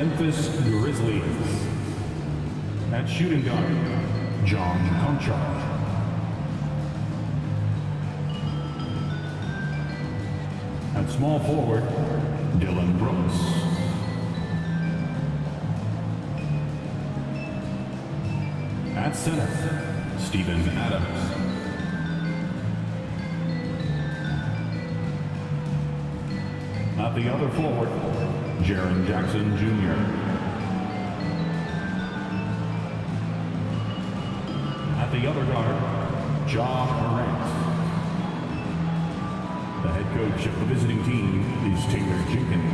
Memphis Grizzlies. At shooting guard, John Conchar. At small forward, Dylan Brooks. At center, Steven Adams. At the other forward, Jaren Jackson Jr. At the other guard, Ja Morant. The head coach of the visiting team is Taylor Jenkins.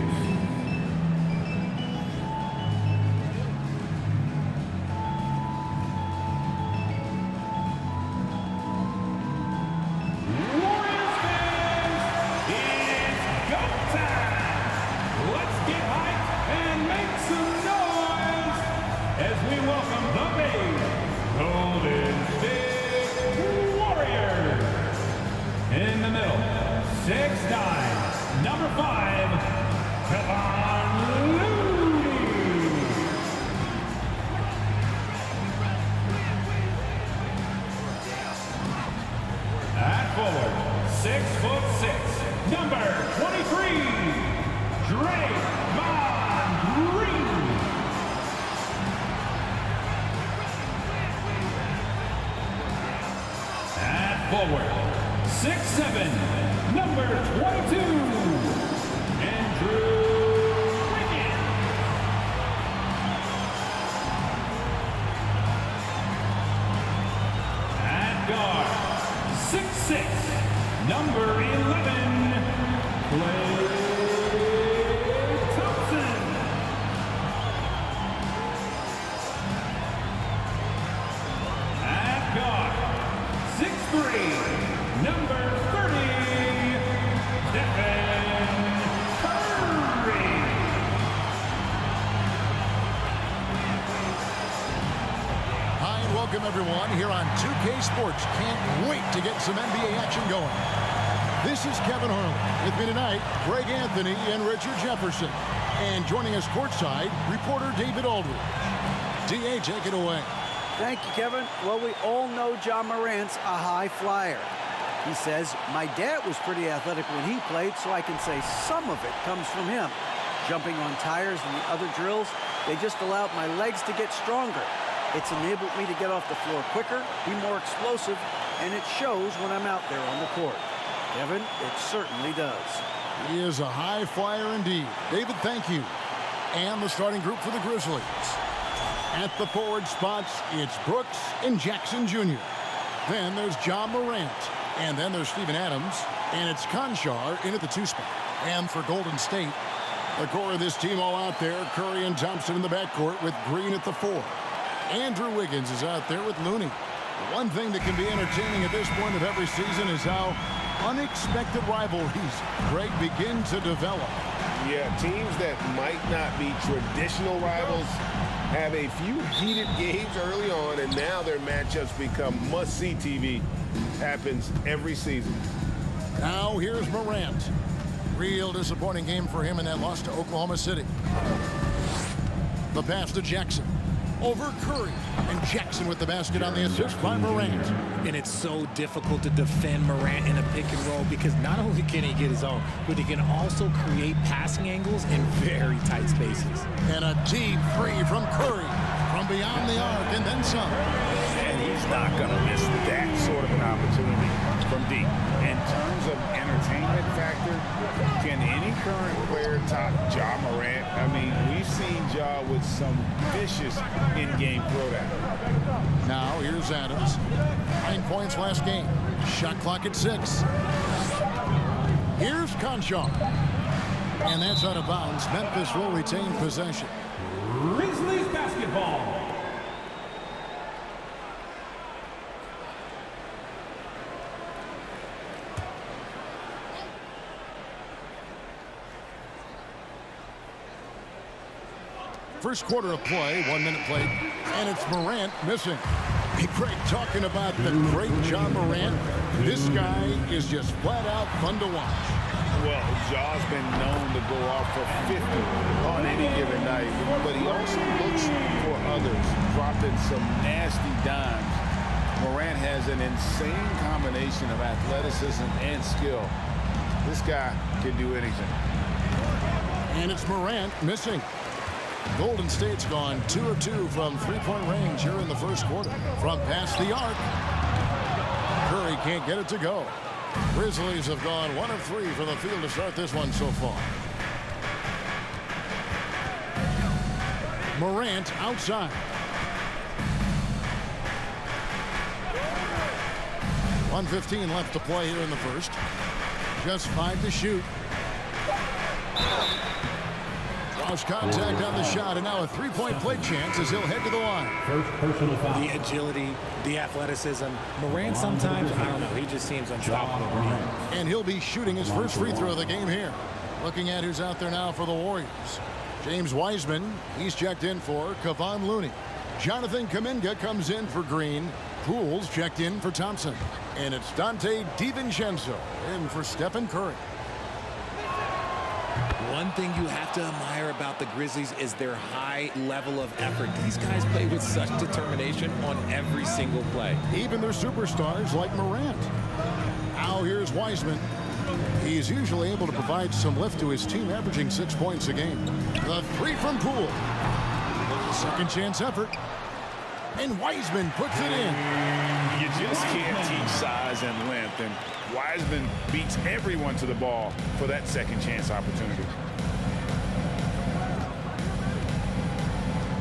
Forward, 6'7", number 22, Andrew Wiggins. At guard, 6'6", number 11, Klay Thompson. At guard, 6'3", number 30, Stephen Curry. Hi and welcome everyone here on 2K Sports. Can't wait to get some NBA action going. This is Kevin Harlan. With me tonight, Greg Anthony and Richard Jefferson. And joining us courtside, reporter David Aldridge. DA, take it away. Thank you, Kevin. Well, we all know Ja Morant's a high flyer. He says, my dad was pretty athletic when he played, so I can say some of it comes from him. Jumping on tires and the other drills, they just allowed my legs to get stronger. It's enabled me to get off the floor quicker, be more explosive, and it shows when I'm out there on the court. Kevin, it certainly does. He is a high flyer indeed. David, thank you. And the starting group for the Grizzlies. At the forward spots, it's Brooks and Jackson Jr. Then there's Ja Morant. And then there's Steven Adams. And it's Conchar in at the 2 spot. And for Golden State, the core of this team all out there. Curry and Thompson in the backcourt with Green at the 4. Andrew Wiggins is out there with Looney. One thing that can be entertaining at this point of every season is how unexpected rivalries, Greg, begin to develop. Yeah, teams that might not be traditional rivals have a few heated games early on, and now their matchups become must-see TV. Happens every season. Now here's Morant. Real disappointing game for him in that loss to Oklahoma City. The pass to Jackson. Over Curry. And Jackson with the basket on the assist by Morant. And it's so difficult to defend Morant in a pick and roll because not only can he get his own, but he can also create passing angles in very tight spaces. And a deep three from Curry. From beyond the arc and then some. And he's not going to miss that sort of an opportunity from deep. In terms of entertainment factor, can any current player top Ja Morant? I mean, we've seen Ja with some vicious in-game throwdown. Now here's Adams. 9 points last game. Shot clock at 6. Here's Conchar. And that's out of bounds. Memphis will retain possession. Grizzlies basketball. First quarter of play, 1 minute played, and it's Morant missing. Hey, Craig, talking about the great Ja Morant, this guy is just flat out fun to watch. Well, Ja's been known to go off for 50 on any given night. dropping some nasty dimes. Morant has an insane combination of athleticism and skill. This guy can do anything. And it's Morant missing. Golden State's gone 2 of 2 from three-point range here in the first quarter. From past the arc, Curry can't get it to go. Grizzlies have gone 1 of 3 from the field to start this one so far. Morant outside. .115 left to play here in the first. Just 5 to shoot. Draws contact on the shot, and now a three-point play chance as he'll head to the line. First personal foul. The agility, the athleticism. Morant sometimes, I don't know, he just seems unstoppable. And he'll be shooting his first free throw of the game here. Looking at who's out there now for the Warriors. James Wiseman, he's checked in for Kevon Looney. Jonathan Kuminga comes in for Green. Poole's checked in for Thompson. And it's Dante DiVincenzo in for Stephen Curry. One thing you have to admire about the Grizzlies is their high level of effort. These guys play with such determination on every single play. Even their superstars like Morant. Now here's Wiseman. He's usually able to provide some lift to his team, averaging 6 points a game. The three from Poole. There's a second chance effort. And Wiseman puts it in. You just can't teach size and length, and Wiseman beats everyone to the ball for that second chance opportunity.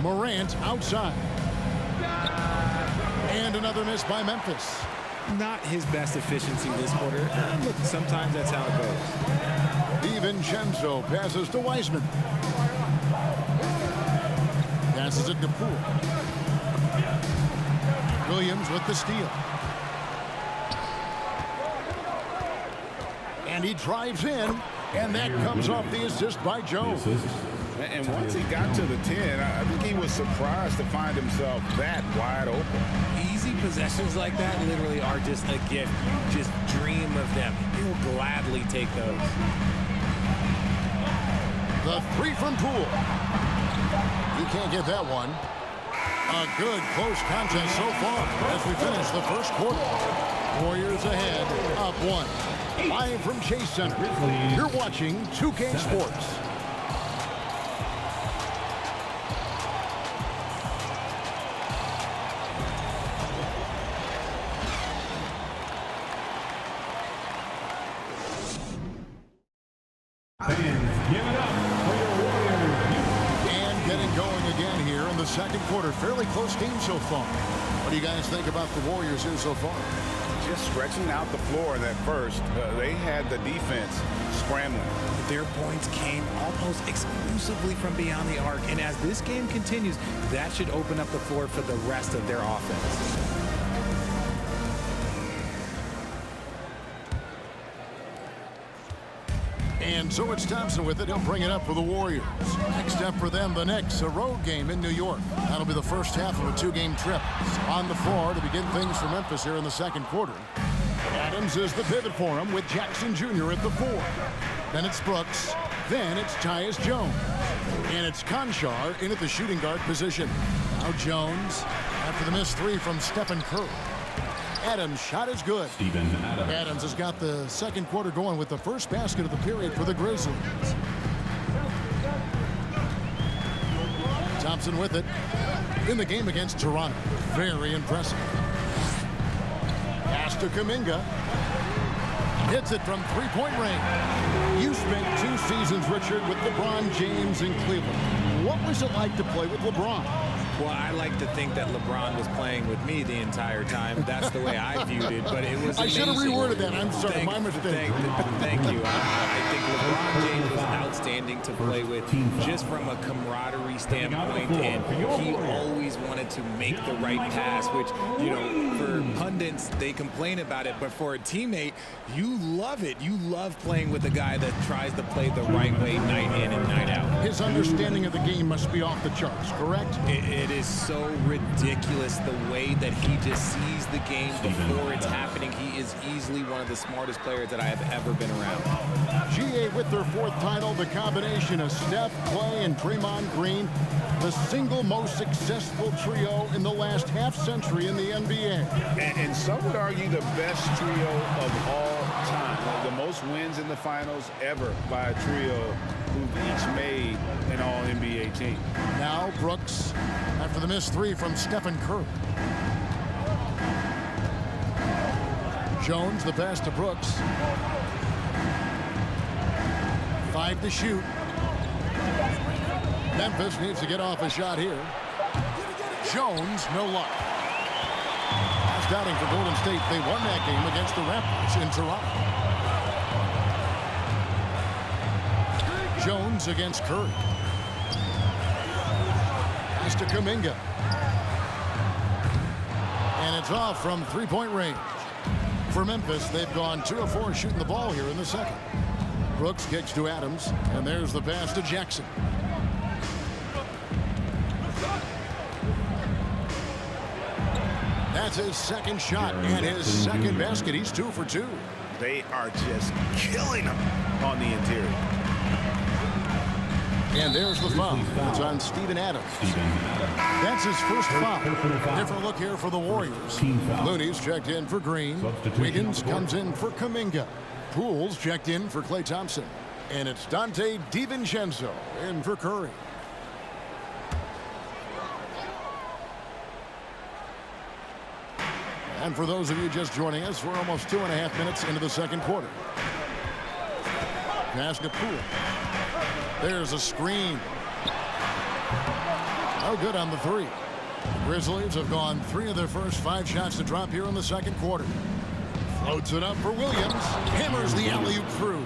Morant outside. And another miss by Memphis. Not his best efficiency this quarter. Look, sometimes that's how it goes. DiVincenzo passes to Wiseman. Passes it to Poole. Williams with the steal. And he drives in, and that comes off the assist by Jones. And once he got to the 10, I think he was surprised to find himself that wide open. Easy possessions like that literally are just a gift. You just dream of them. He'll gladly take those. The three from Poole. He can't get that one. A good close contest so far as we finish the first quarter. Warriors ahead, up 1. Live from Chase Center, you're watching 2K Sports. Fans, give it up for your Warriors. And getting going again here in the second quarter. Fairly close game so far. What do you guys think about the Warriors here so far? Just stretching out the floor in that first. They had the defense scrambling. Their points came almost exclusively from beyond the arc. And as this game continues, that should open up the floor for the rest of their offense. And so it's Thompson with it. He'll bring it up for the Warriors. Next up for them, the Knicks, a road game in New York. That'll be the first half of a 2-game trip. On the floor to begin things for Memphis here in the second quarter. Adams is the pivot for him with Jackson Jr. at the 4. Then it's Brooks. Then it's Tyus Jones. And it's Conchar in at the shooting guard position. Now Jones after the missed 3 from Stephen Curry. Adams' shot is good. Adams has got the second quarter going with the first basket of the period for the Grizzlies. Thompson with it in the game against Toronto. Very impressive. Pass to Kuminga. Hits it from three-point range. You spent 2 seasons, Richard, with LeBron James in Cleveland. What was it like to play with LeBron? Well, I like to think that LeBron was playing with me the entire time. That's the way I viewed it, but it was amazing. I should have reworded that. I'm sorry, my mistake. Thank you. I think LeBron James was outstanding to play with just from a camaraderie standpoint, and he always wanted to make the right pass, which, you know, for pundits, they complain about it, but for a teammate, you love it. You love playing with a guy that tries to play the right way night in and night out. His understanding of the game must be off the charts, correct? It is so ridiculous the way that he just sees the game before it's happening. He is easily one of the smartest players that I have ever been around. GA with their 4th title, the combination of Steph, Clay, and Draymond Green the single most successful trio in the last half-century in the NBA. And some would argue the best trio of all time. The most wins in the finals ever by a trio who've each made an all-NBA team. Now Brooks, after the missed three from Stephen Curry. Jones, the pass to Brooks. 5 to shoot. Memphis needs to get off a shot here. Jones, no luck. Last outing for Golden State. They won that game against the Raptors in Toronto. Jones against Curry. Pass to Kuminga. And it's off from three-point range. For Memphis, they've gone 2 of 4 shooting the ball here in the second. Brooks kicks to Adams, and there's the pass to Jackson. That's his second shot and his second basket. He's 2 for 2. They are just killing them on the interior. And there's the foul. It's on Steven Adams. That's his first foul. Different look here for the Warriors. Looney's checked in for Green. Wiggins comes in for Kuminga. Poole's checked in for Klay Thompson. And it's Dante DiVincenzo in for Curry. And for those of you just joining us, we're almost 2.5 minutes into the second quarter. Pass to Poole. There's a screen. No good on the three. The Grizzlies have gone 3 of their first 5 shots to drop here in the second quarter. Floats it up for Williams. Hammers the alley-oop through.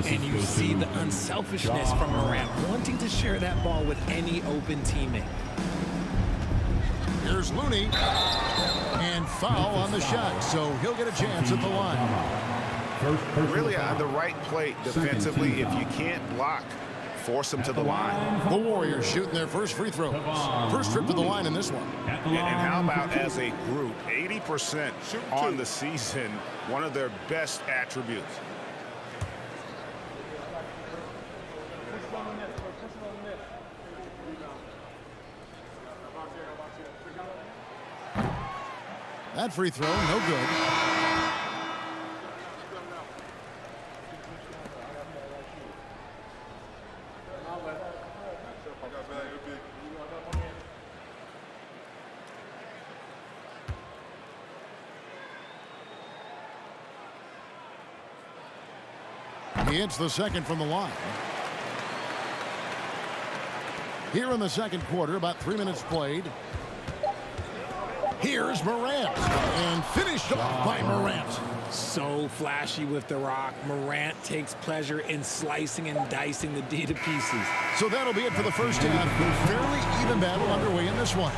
And you see the unselfishness from Morant, wanting to share that ball with any open teammate. Here's Looney. And foul on the shot, so he'll get a chance at the line. Really on the right plate defensively. If you can't block, force them to the line. The Warriors shooting their first free throws. First trip to the line in this one. And how about as a group, 80% on the season, one of their best attributes. That free throw, no good. He hits the second from the line. Here in the second quarter, about 3 minutes played. Here's Morant, and finished off by Morant. So flashy with the rock. Morant takes pleasure in slicing and dicing the D to pieces. So that'll be it for the first half. Fairly even battle underway in this one.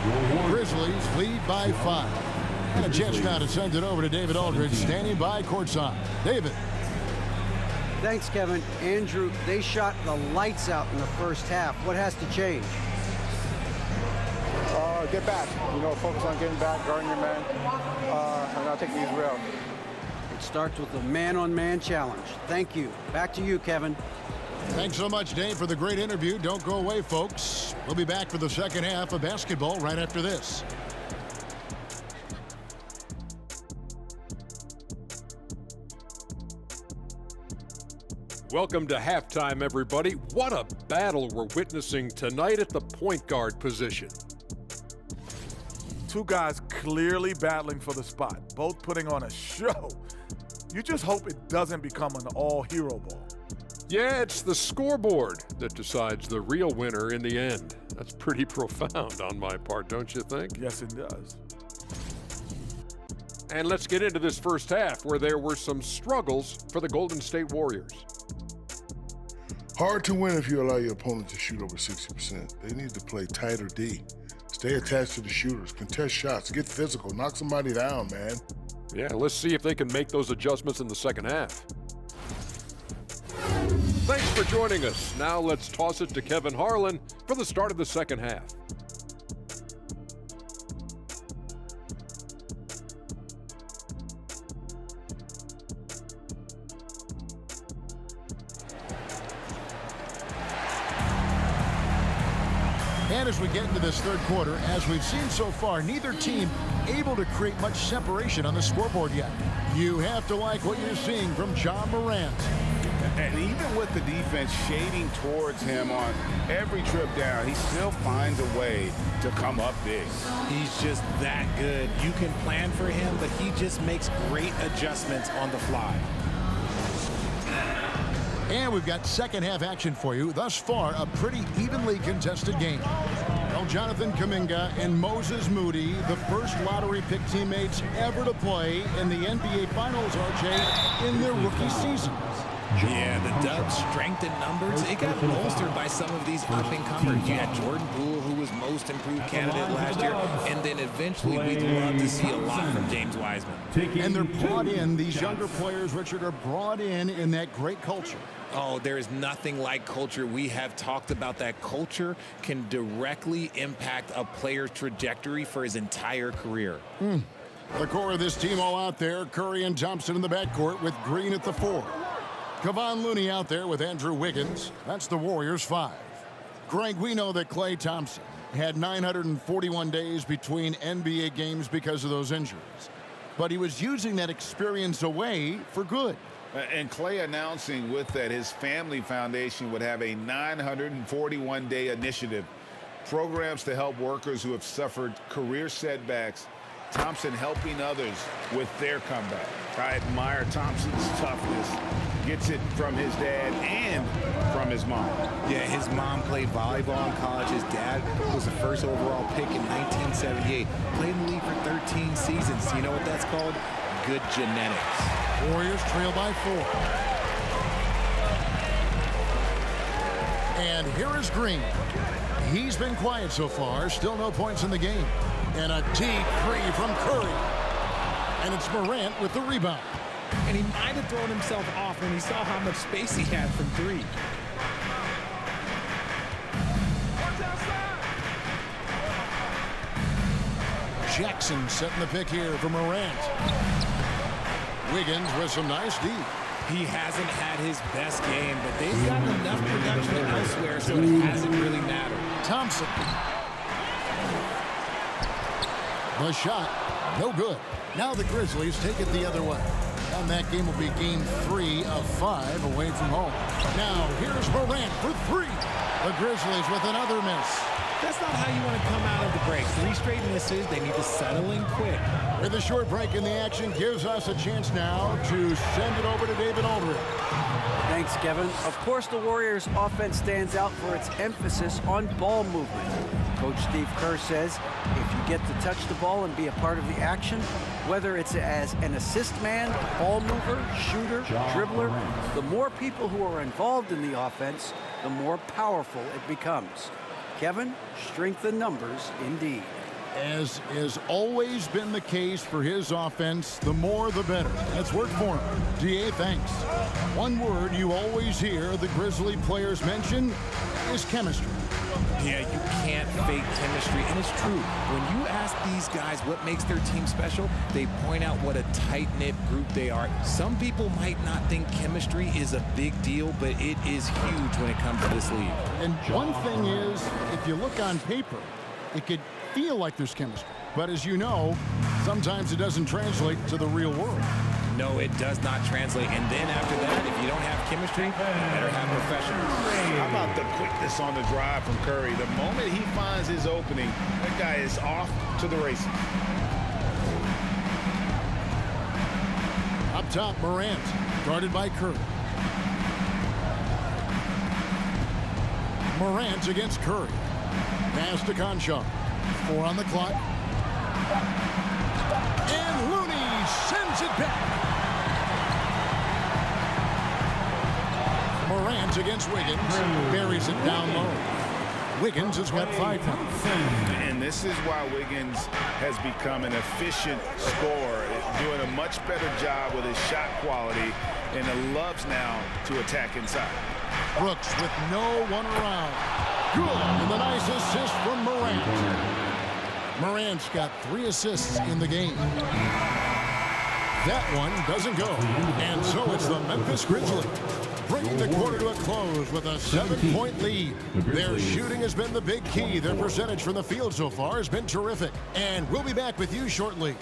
Grizzlies lead by 5. And a chance now to send it over to David Aldridge, standing by courtside. David. Thanks, Kevin. Andrew, they shot the lights out in the first half. What has to change? Get back. Focus on getting back, guarding your man, and not taking these real. It starts with a man-on-man challenge. Thank you. Back to you, Kevin. Thanks so much, Dave, for the great interview. Don't go away, folks. We'll be back for the second half of basketball right after this. Welcome to halftime, everybody. What a battle we're witnessing tonight at the point guard position. Two guys clearly battling for the spot, both putting on a show. You just hope it doesn't become an all-hero ball. Yeah, it's the scoreboard that decides the real winner in the end. That's pretty profound on my part, don't you think? Yes, it does. And let's get into this first half where there were some struggles for the Golden State Warriors. Hard to win if you allow your opponent to shoot over 60%. They need to play tighter D. Stay attached to the shooters, contest shots, get physical, knock somebody down, man. Yeah, let's see if they can make those adjustments in the second half. Thanks for joining us. Now let's toss it to Kevin Harlan for the start of the second half. And as we get into this third quarter, as we've seen so far, neither team able to create much separation on the scoreboard yet. You have to like what you're seeing from Ja Morant. And even with the defense shading towards him on every trip down, he still finds a way to come up big. He's just that good. You can plan for him, but he just makes great adjustments on the fly. And we've got second half action for you. Thus far, a pretty evenly contested game. Well, Jonathan Kuminga and Moses Moody, the first lottery pick teammates ever to play in the NBA Finals, RJ, in their rookie seasons. Yeah, the Dubs' strength in numbers, it got bolstered by some of these up-and-comers. You had Jordan Poole, who was most improved candidate last year, and then eventually we'd love to see a lot from James Wiseman. And they're brought in, these younger players, Richard, are brought in that great culture. Oh, there is nothing like culture. We have talked about that culture can directly impact a player's trajectory for his entire career. The core of this team all out there, Curry and Thompson in the backcourt with Green at the 4. Kevon Looney out there with Andrew Wiggins. That's the Warriors' 5. Greg, we know that Klay Thompson had 941 days between NBA games because of those injuries. But he was using that experience away for good. And Klay announcing with that his family foundation would have a 941-day initiative. Programs to help workers who have suffered career setbacks. Thompson helping others with their comeback. I admire Thompson's toughness. Gets it from his dad and from his mom. Yeah, his mom played volleyball in college. His dad was the first overall pick in 1978. Played in the league for 13 seasons. You know what that's called? Good genetics. Warriors trail by 4. And here is Green. He's been quiet so far. Still no points in the game. And a deep three from Curry. And it's Morant with the rebound. And he might have thrown himself off when he saw how much space he had from 3. Jackson setting the pick here for Morant. Wiggins with some nice D. He hasn't had his best game, but they've gotten enough production elsewhere, so it hasn't really mattered. Thompson. The shot, no good. Now the Grizzlies take it the other way. And that game will be game 3 of 5 away from home. Now here's Morant for 3. The Grizzlies with another miss. That's not how you want to come out of the break. 3 straight misses. They need to settle in quick. With a short break in the action gives us a chance now to send it over to David Aldridge. Thanks, Kevin. Of course, the Warriors' offense stands out for its emphasis on ball movement. Coach Steve Kerr says if you get to touch the ball and be a part of the action, whether it's as an assist man, ball mover, shooter, dribbler, the more people who are involved in the offense, the more powerful it becomes. Kevin, strength in numbers indeed. As has always been the case for his offense, the more the better. That's worked for him. DA, thanks. One word you always hear the Grizzly players mention is chemistry. Yeah, you can't fake chemistry, and it's true. When you ask these guys what makes their team special, they point out what a tight-knit group they are. Some people might not think chemistry is a big deal, but it is huge when it comes to this league. And one thing is, if you look on paper, it could feel like there's chemistry. But as you know, sometimes it doesn't translate to the real world. No, it does not translate. And then after that, if you don't have chemistry, you better have professionals. How about the quickness on the drive from Curry? The moment he finds his opening, that guy is off to the races. Up top, Morant, guarded by Curry. Morant against Curry. Pass to Conchar. 4 on the clock. And Looney sends it back. Morant against Wiggins. Buries it down low. Wiggins has got 5 points. And this is why Wiggins has become an efficient scorer, doing a much better job with his shot quality, and loves now to attack inside. Brooks with no one around. Good. And the nice assist from Morant. Morant's got 3 assists in the game. That one doesn't go. And so it's the Memphis Grizzlies bringing the quarter to a close with a 7-point lead. Their shooting has been the big key. Their percentage from the field so far has been terrific. And we'll be back with you shortly.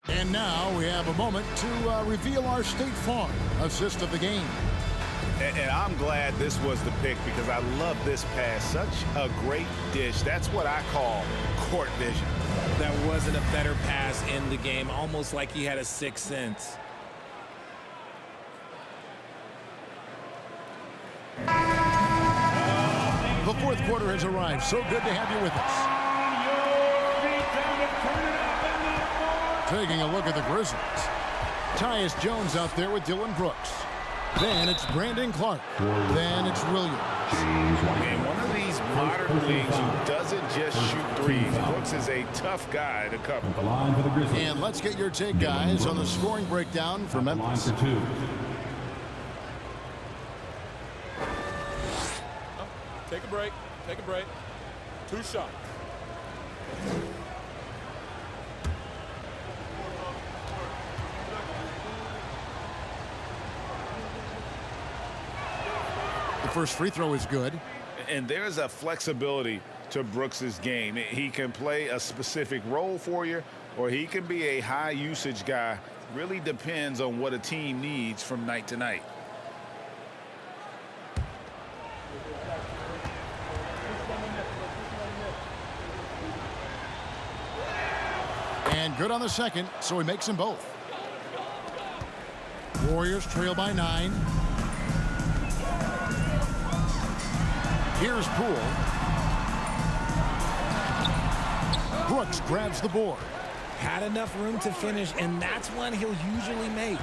And now we have a moment to reveal our State Farm assist of the game. And I'm glad this was the pick because I love this pass. Such a great dish. That's what I call court vision. That wasn't a better pass in the game, almost like he had a sixth sense. The fourth quarter has arrived. So good to have you with us. Taking a look at the Grizzlies. Tyus Jones out there with Dylan Brooks. Then it's Brandon Clark. Then it's Williams. In one of these modern leagues who doesn't just shoot threes, Brooks is a tough guy to cover. And let's get your take, guys, on the scoring breakdown for Memphis. Take a break. Take a break. 2 shots. The first free throw is good. And there's a flexibility to Brooks's game. He can play a specific role for you, or he can be a high usage guy. Really depends on what a team needs from night to night. And good on the second, so he makes them both. Warriors trail by 9. Here's Poole. Brooks grabs the board. Had enough room to finish, and that's one he'll usually make.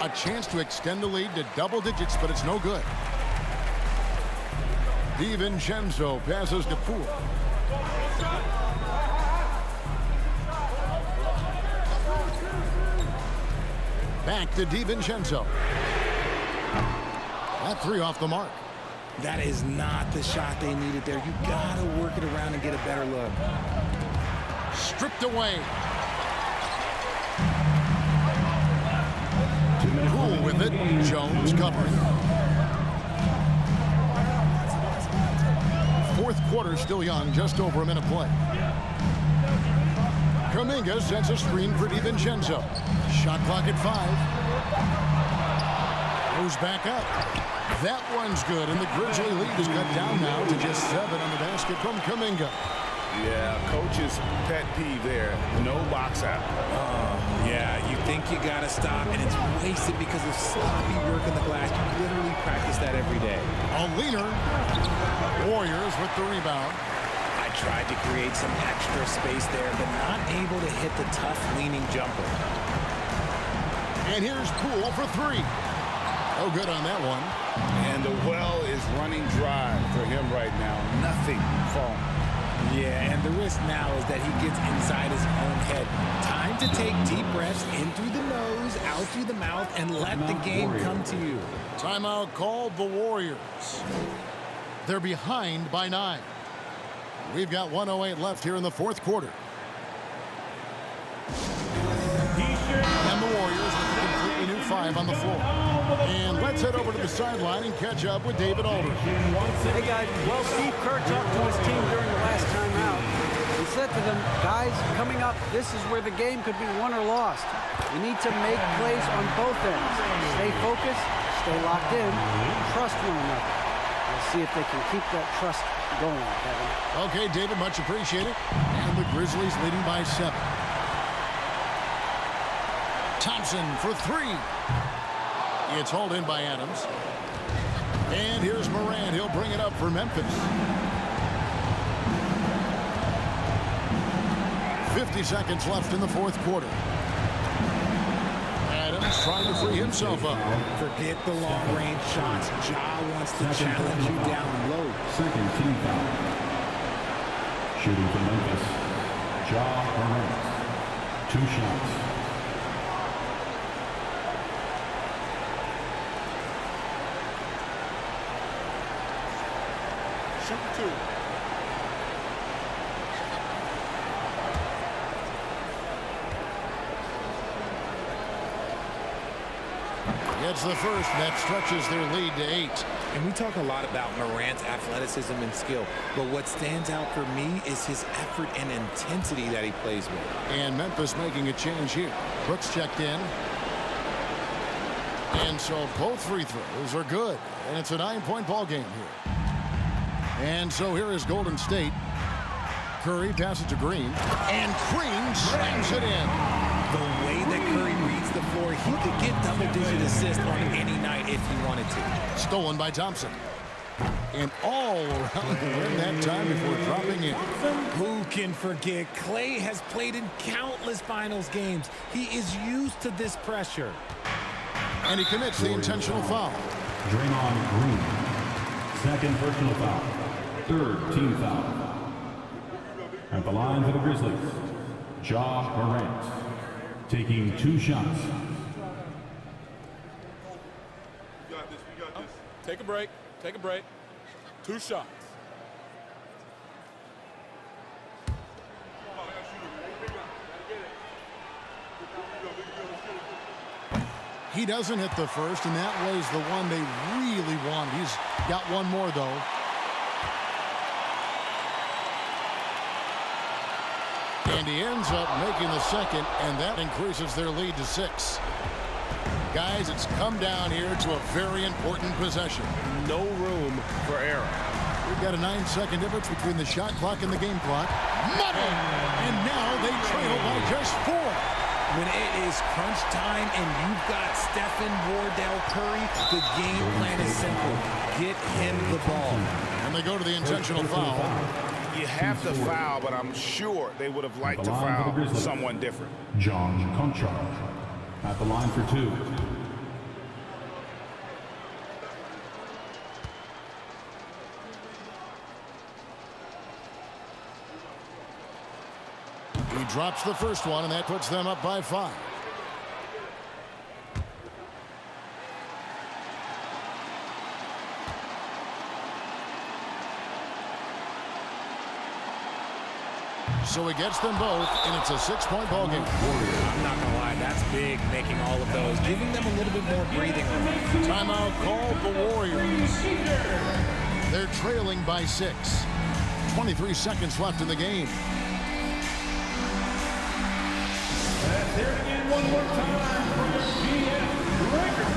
A chance to extend the lead to double digits, but it's no good. DiVincenzo passes to Poole. Back to DiVincenzo. That 3 off the mark. That is not the shot they needed there. You gotta work it around and get a better look. Stripped away. Poole with it. Jones covering. Fourth quarter still young, just over a minute play. Kuminga sets a screen for DiVincenzo. Shot clock at 5. Goes back up. That one's good, and the Grizzly lead is cut down now to just 7 on the basket from Kuminga. Yeah, coach's pet peeve there. No box out. Yeah, you think you gotta stop, and it's wasted because of sloppy work in the glass. You literally practice that every day. A leaner. Warriors with the rebound. I tried to create some extra space there, but not able to hit the tough leaning jumper. And here's Poole for 3. Oh, good on that one. And the well is running dry for him right now. Nothing falling. Yeah, and the risk now is that he gets inside his own head. Time to take deep breaths in through the nose, out through the mouth, and let the game come to you. Timeout called the Warriors. They're behind by 9. We've got 1:08 left here in the fourth quarter. And the Warriors with a completely new 5 on the floor. And let's head over to the sideline and catch up with David Aldridge. Hey, guys. Well, Steve Kerr talked to his team during the last time out. He said to them, guys, coming up, this is where the game could be won or lost. We need to make plays on both ends. Stay focused, stay locked in, trust one another. We'll see if they can keep that trust going, Kevin. Okay, David, much appreciated. And the Grizzlies leading by 7. Thompson for 3. It's hauled in by Adams. And here's Morant. He'll bring it up for Memphis. 50 seconds left in the fourth quarter. Adams trying to free himself up. Forget the long-range shots. Ja wants to challenge you down low. Second team foul. Shooting for Memphis. Morant, 2 shots. Shoot 2. Gets the first, and that stretches their lead to 8. And we talk a lot about Morant's athleticism and skill, but what stands out for me is his effort and intensity that he plays with. And Memphis making a change here. Brooks checked in. And so both free throws are good. And it's a 9-point ball game here. And so here is Golden State. Curry passes to Green. And Green slams it in. The way that Curry reads the floor, he could get double-digit assists on any night if he wanted to. Stolen by Thompson. And all around the rim that time before dropping in. Who can forget? Klay has played in countless finals games. He is used to this pressure. And he commits the intentional foul. Draymond Green, 2nd personal foul, 3rd team foul. At the line for the Grizzlies, Morant, taking 2 shots. Take a break. Take a break. 2 shots. He doesn't hit the first, and that was the one they really wanted. He's got one more, though. And he ends up making the second, and that increases their lead to 6. Guys, it's come down here to a very important possession. No room for error. We've got a 9-second difference between the shot clock and the game clock. Money! And now they trail by just 4. When it is crunch time and you've got Stephen Wardell Curry, the game plan is simple. Get him the ball. And they go to the intentional foul. You have to foul, but I'm sure they would have liked to foul someone different. John Conchar at the line for 2. He drops the first one, and that puts them up by 5. So he gets them both, and it's a 6-point ball game. I'm not going to lie, that's big, making all of those, giving them a little bit more breathing room. Timeout called the Warriors. They're trailing by 6. 23 seconds left in the game. There again, one more time for your GS Breaker.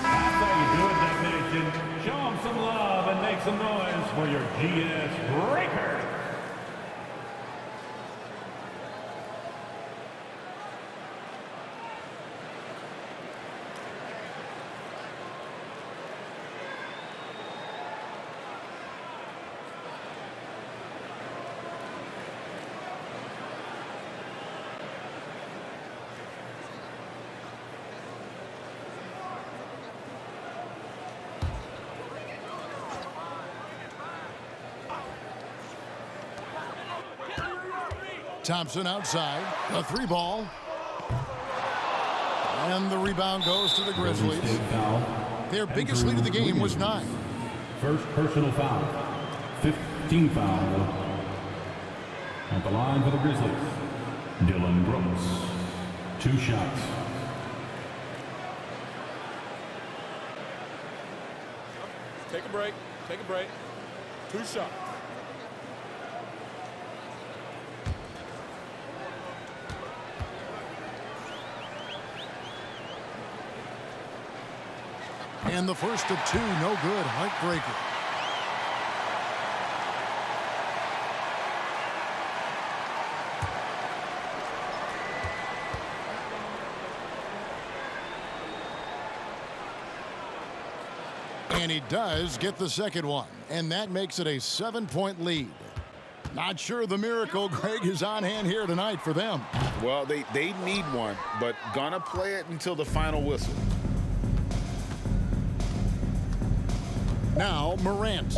That's how you do it, Deck Nation. Show them some love and make some noise for your GS Breaker. Thompson outside, a 3-ball. And the rebound goes to the Grizzlies. Their biggest lead of the game was 9. First personal foul, 15 foul. At the line for the Grizzlies, Dylan Brooks, 2 shots. Take a break. Take a break. 2 shots. And the first of 2, no good. Heartbreaker. And he does get the second one. And that makes it a 7-point lead. Not sure the miracle, Greg, is on hand here tonight for them. Well, they need one, but gonna play it until the final whistle. Now, Morant.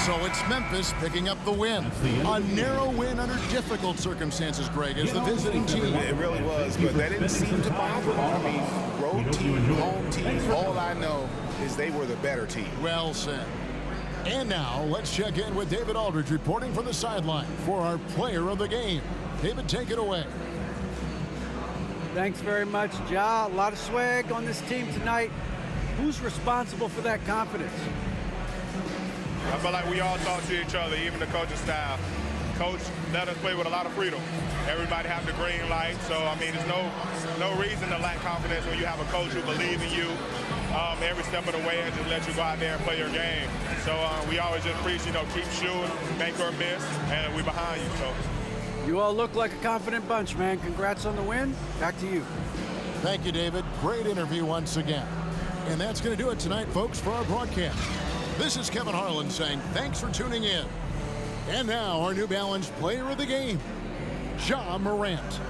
So it's Memphis picking up the win. A narrow win under difficult circumstances, Greg, as the visiting team. It really was, but that didn't seem to bother them. I mean, road team, home team, all I know is they were the better team. Well said. And now let's check in with David Aldridge reporting from the sideline for our player of the game. David, take it away. Thanks very much, Ja. A lot of swag on this team tonight. Who's responsible for that confidence? I feel like we all talk to each other, even the coaching staff. Coach let us play with a lot of freedom. Everybody have the green light, so I mean, there's no reason to lack confidence when you have a coach who believes in you every step of the way and just let you go out there and play your game. So we always just preach, keep shooting, make or miss, and we behind you. So you all look like a confident bunch, man. Congrats on the win. Back to you. Thank you, David. Great interview once again. And that's going to do it tonight, folks, for our broadcast. This is Kevin Harlan saying thanks for tuning in. And now our New Balance player of the game, Ja Morant.